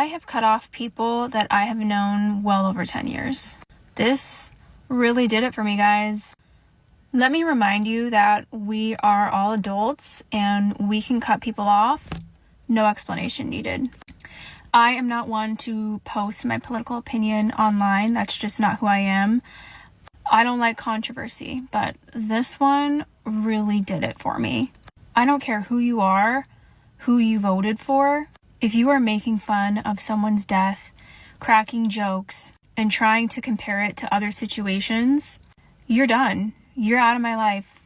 I have cut off people that I have known well over 10 years. This really did it for me, guys. Let me remind you that we are all adults and we can cut people off. No explanation needed. I am not one to post my political opinion online. That's just not who I am. I don't like controversy, but this one really did it for me. I don't care who you are, who you voted for. If you are making fun of someone's death, cracking jokes, and trying to compare it to other situations, you're done. You're out of my life.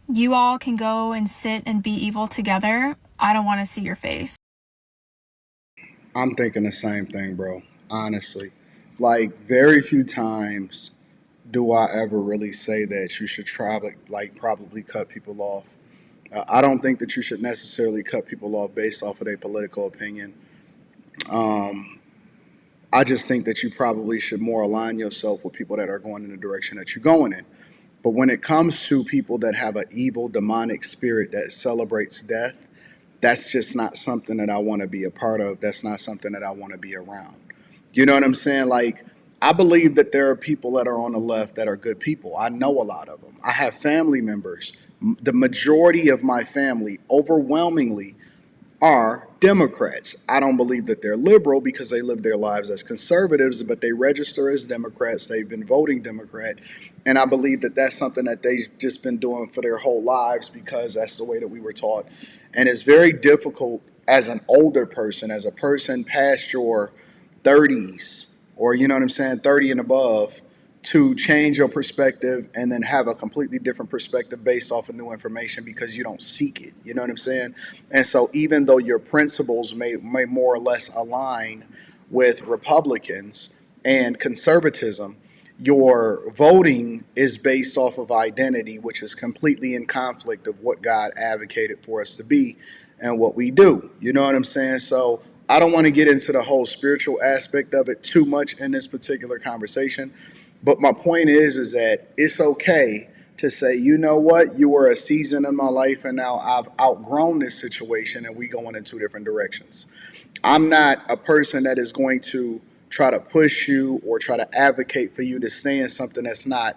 You all can go and sit and be evil together. I don't want to see your face. I'm thinking the same thing, bro. Honestly. Like, very few times do I ever really say that you should try to, like, probably cut people off. I don't think that you should necessarily cut people off based off of their political opinion. Um, I just think that you probably should more align yourself with people that are going in the direction that you're going in. But when it comes to people that have an evil, demonic spirit that celebrates death, that's just not something that I want to be a part of. That's not something that I want to be around. You know what I'm saying? Like, I believe that there are people that are on the left that are good people. I know a lot of them. I have family members. The majority of my family, overwhelmingly, are Democrats. I don't believe that they're liberal because they live their lives as conservatives, but they register as Democrats. They've been voting Democrat. And I believe that that's something that they've just been doing for their whole lives because that's the way that we were taught. And it's very difficult as an older person, as a person past your 30s, or you know what I'm saying, 30 and above, to change your perspective and then have a completely different perspective based off of new information because you don't seek it. You know what I'm saying? And so even though your principles may more or less align with Republicans and conservatism, your voting is based off of identity, which is completely in conflict of what God advocated for us to be and what we do. You know what I'm saying? So I don't want to get into the whole spiritual aspect of it too much in this particular conversation. But my point is that it's okay to say, you know what, you were a season in my life and now I've outgrown this situation and we going in two different directions. I'm not a person that is going to try to push you or try to advocate for you to stay in something that's not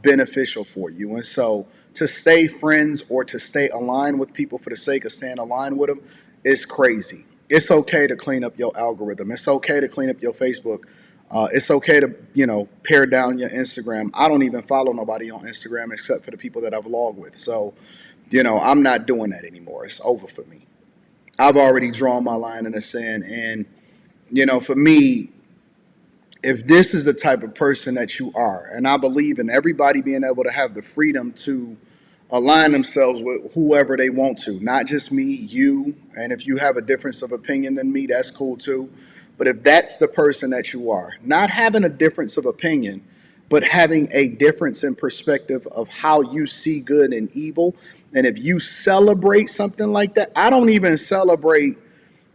beneficial for you. And so to stay friends or to stay aligned with people for the sake of staying aligned with them is crazy. It's okay to clean up your algorithm. It's okay to clean up your Facebook. It's okay to, pare down your Instagram. I don't even follow nobody on Instagram except for the people that I vlog with. So, I'm not doing that anymore. It's over for me. I've already drawn my line in the sand. And, for me, if this is the type of person that you are, and I believe in everybody being able to have the freedom to align themselves with whoever they want to, not just me, you, and if you have a difference of opinion than me, that's cool too. But if that's the person that you are, not having a difference of opinion, but having a difference in perspective of how you see good and evil, and if you celebrate something like that, I don't even celebrate.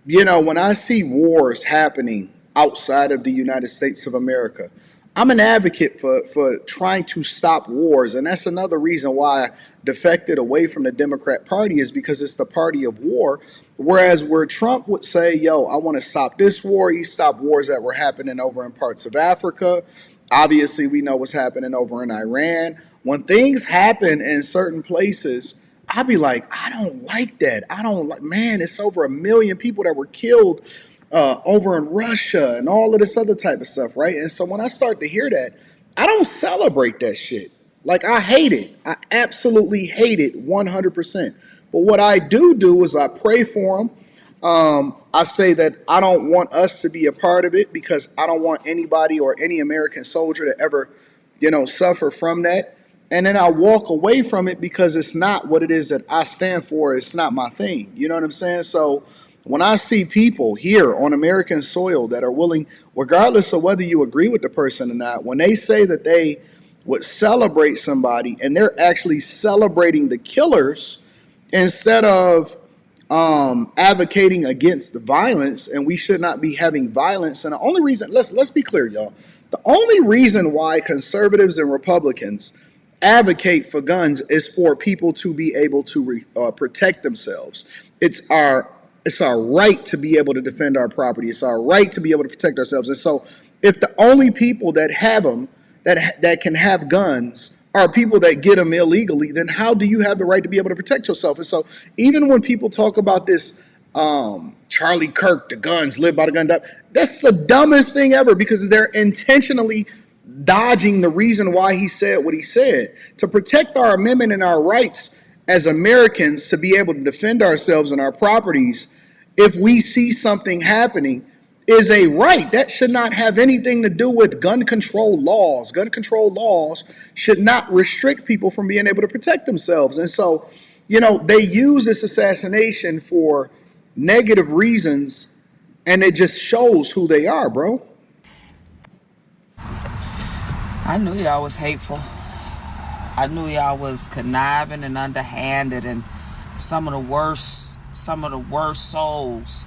When I see wars happening outside of the United States of America, I'm an advocate for trying to stop wars. And that's another reason why I defected away from the Democrat Party, is because it's the party of war. Whereas where Trump would say, yo, I want to stop this war, he stopped wars that were happening over in parts of Africa. Obviously, we know what's happening over in Iran. When things happen in certain places, I'd be like, I don't like that. I don't like, man, it's over 1 million people that were killed over in Russia and all of this other type of stuff, right? And so when I start to hear that, I don't celebrate that shit. Like, I hate it. I absolutely hate it 100%. But what I do is I pray for them. I say that I don't want us to be a part of it because I don't want anybody or any American soldier to ever, suffer from that. And then I walk away from it because it's not what it is that I stand for. It's not my thing. You know what I'm saying? So when I see people here on American soil that are willing, regardless of whether you agree with the person or not, when they say that they would celebrate somebody and they're actually celebrating the killers instead of advocating against the violence, and we should not be having violence. And the only reason, let's be clear, y'all, the only reason why conservatives and Republicans advocate for guns is for people to be able to protect themselves. It's our It's our right to be able to defend our property. It's our right to be able to protect ourselves. And so, if the only people that have them, that can have guns, are people that get them illegally, then how do you have the right to be able to protect yourself? And so, even when people talk about this, Charlie Kirk, the guns, live by the gun, that's the dumbest thing ever, because they're intentionally dodging the reason why he said what he said. To protect our amendment and our rights as Americans to be able to defend ourselves and our properties, if we see something happening, is a right. That should not have anything to do with gun control laws. Gun control laws should not restrict people from being able to protect themselves. And so, they use this assassination for negative reasons, and it just shows who they are, bro. I knew y'all was hateful. I knew y'all was conniving and underhanded and some of the worst souls,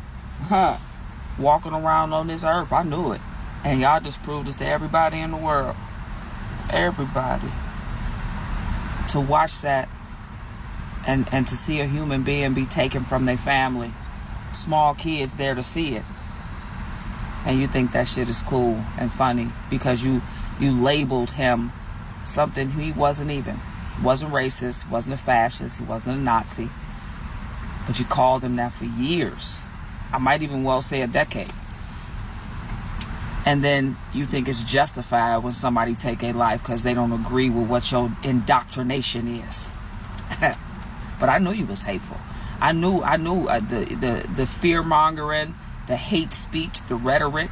walking around on this earth. I knew it. And y'all just proved it to everybody in the world. Everybody. To watch that and to see a human being be taken from their family. Small kids there to see it. And you think that shit is cool and funny because you labeled him something he wasn't even. He wasn't racist, wasn't a fascist, he wasn't a Nazi. But you called him that for years. I might even well say a decade. And then you think it's justified when somebody take a life because they don't agree with what your indoctrination is. But I knew you was hateful. I knew the fear mongering, the hate speech, the rhetoric,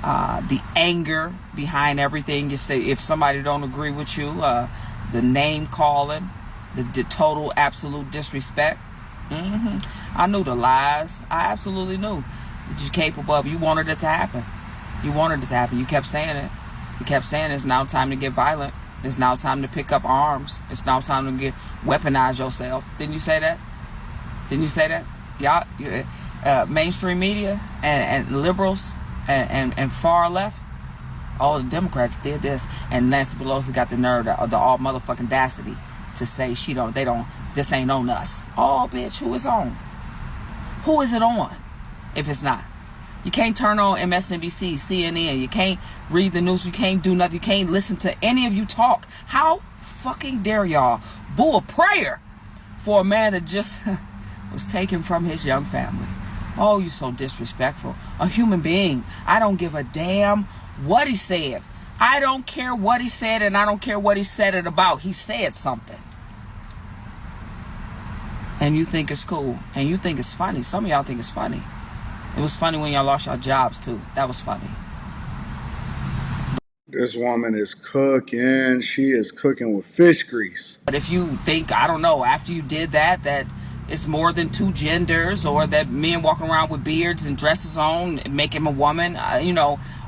the anger behind everything you say. If somebody don't agree with you, the name calling, the total absolute disrespect. I knew the lies. I absolutely knew that you're capable of. You wanted it to happen. You wanted it to happen. You kept saying it. You kept saying it's now time to get violent. It's now time to pick up arms. It's now time to weaponize yourself. Didn't you say that? Didn't you say that? Y'all, mainstream media and liberals and far left, all the Democrats did this, and Nancy Pelosi got the nerve, the all motherfucking audacity to say this ain't on us. Oh, bitch, who is on? Who is it on if it's not? You can't turn on MSNBC, CNN. You can't read the news. You can't do nothing. You can't listen to any of you talk. How fucking dare y'all boo a prayer for a man that just was taken from his young family? Oh, you so disrespectful. A human being. I don't give a damn what he said. I don't care what he said, and I don't care what he said it about. He said something. And you think it's cool. And you think it's funny. Some of y'all think it's funny. It was funny when y'all lost your jobs, too. That was funny. This woman is cooking. She is cooking with fish grease. But if you think, I don't know, after you did that it's more than two genders, or that men walking around with beards and dresses on make him a woman,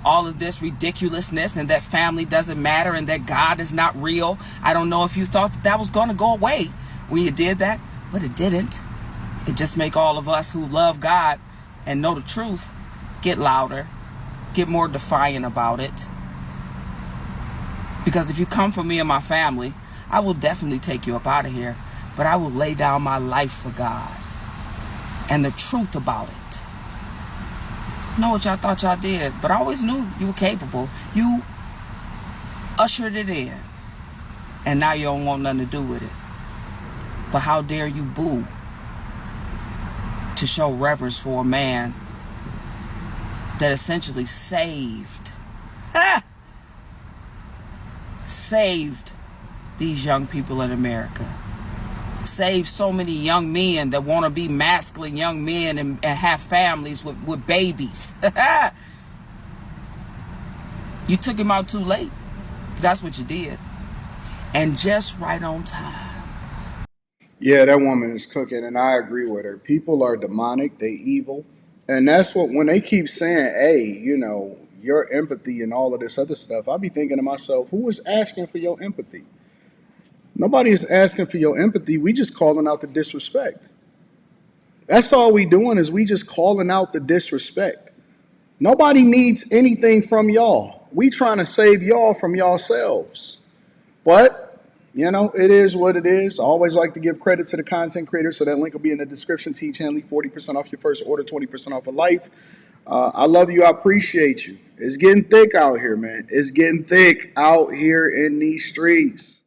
all of this ridiculousness, and that family doesn't matter, and that God is not real. I don't know if you thought that was going to go away when you did that, but it didn't. It just make all of us who love God and know the truth get louder, get more defiant about it. Because if you come for me and my family, I will definitely take you up out of here. But I will lay down my life for God and the truth about it. Know what y'all thought y'all did, but I always knew you were capable. You ushered it in, and now you don't want nothing to do with it. But how dare you boo to show reverence for a man that essentially saved these young people in America. Saved so many young men that want to be masculine young men and have families with babies. You took him out too late. That's what you did. And just right on time. Yeah, that woman is cooking, and I agree with her. People are demonic, they evil. And that's what, when they keep saying, hey, your empathy and all of this other stuff, I be thinking to myself, who is asking for your empathy? Nobody is asking for your empathy. We just calling out the disrespect. That's all we doing, is we just calling out the disrespect. Nobody needs anything from y'all. We trying to save y'all from yourselves. But You know, it is what it is. I always like to give credit to the content creator, so that link will be in the description. Teach Hanley 40% off your first order, 20% off of life. I love you. I appreciate you. It's getting thick out here, man. It's getting thick out here in these streets.